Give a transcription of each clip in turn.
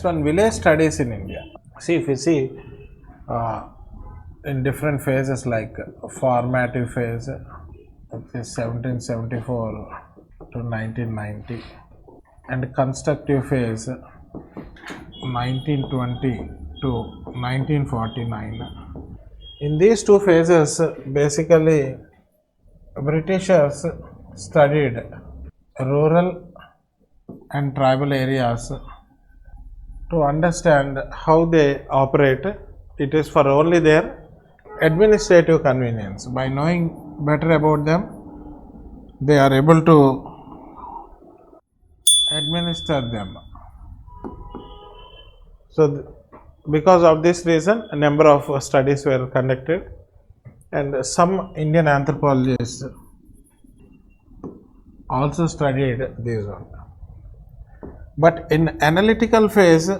Next one, village studies in India. See, if you see in different phases like formative phase, which is 1774 to 1990, and constructive phase 1920 to 1949. In these two phases, basically Britishers studied rural and tribal areas to understand how they operate. It is for only their administrative convenience. By knowing better about them, they are able to administer them. So, because of this reason, a number of studies were conducted, and some Indian anthropologists also studied this one. But in analytical phase,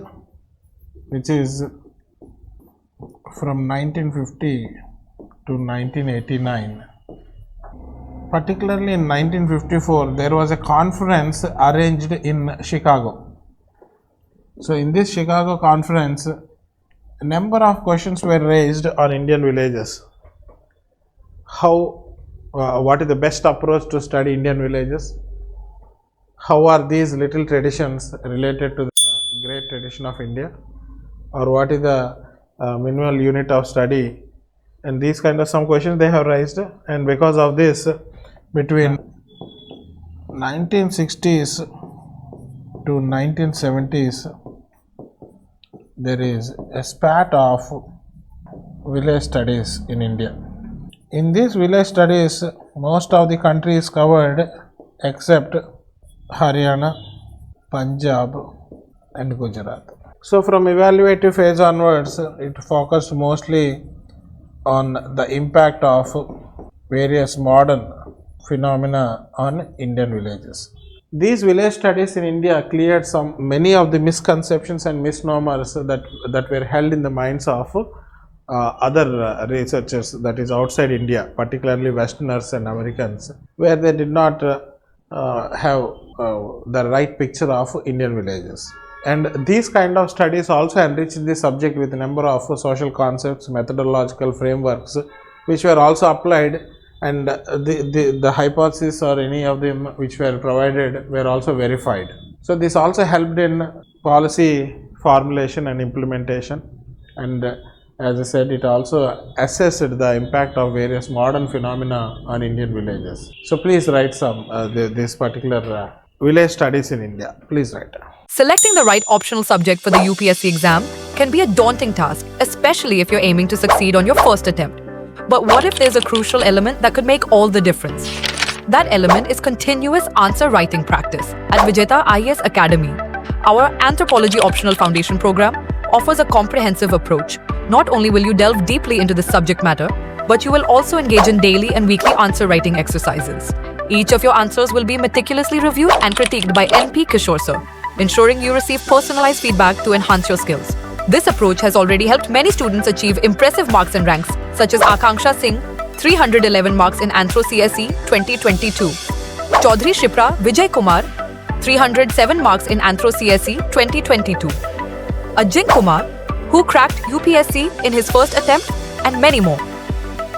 which is from 1950 to 1989, particularly in 1954, there was a conference arranged in Chicago. So, in this Chicago conference, a number of questions were raised on Indian villages. What is the best approach to study Indian villages? How are these little traditions related to the great tradition of India? Or what is the minimal unit of study? And these kind of some questions they have raised, and because of this, between 1960s to 1970s, there is a spat of village studies in India. In these village studies, most of the country is covered except Haryana, Punjab and Gujarat. So, from evaluative phase onwards, it focused mostly on the impact of various modern phenomena on Indian villages. These village studies in India cleared many of the misconceptions and misnomers that were held in the minds of other researchers, that is outside India, particularly Westerners and Americans, where they did not have the right picture of Indian villages. And these kind of studies also enriched the subject with a number of social concepts, methodological frameworks, which were also applied, and the hypotheses or any of them which were provided were also verified. So, this also helped in policy formulation and implementation, and as I said, it also assessed the impact of various modern phenomena on Indian villages. So, please write this particular village studies in India. Please write. Selecting the right optional subject for the UPSC exam can be a daunting task, especially if you're aiming to succeed on your first attempt. But what if there's a crucial element that could make all the difference? That element is continuous answer writing practice. At Vijetha IAS Academy, our Anthropology Optional Foundation program offers a comprehensive approach. Not only will you delve deeply into the subject matter, but you will also engage in daily and weekly answer writing exercises. Each of your answers will be meticulously reviewed and critiqued by P Kishore Sir, ensuring you receive personalized feedback to enhance your skills. This approach has already helped many students achieve impressive marks and ranks, such as Akanksha Singh, 311 marks in Anthro CSE 2022. Chaudhary Shipra Vijay Kumar, 307 marks in Anthro CSE 2022. Ajin Kumar, who cracked UPSC in his first attempt, and many more.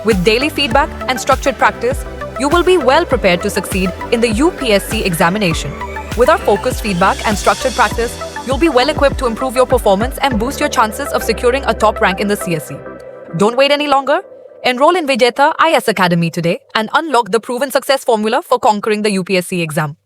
With daily feedback and structured practice, you will be well prepared to succeed in the UPSC examination. With our focused feedback and structured practice, you'll be well equipped to improve your performance and boost your chances of securing a top rank in the CSE. Don't wait any longer. Enroll in Vijetha IAS Academy today and unlock the proven success formula for conquering the UPSC exam.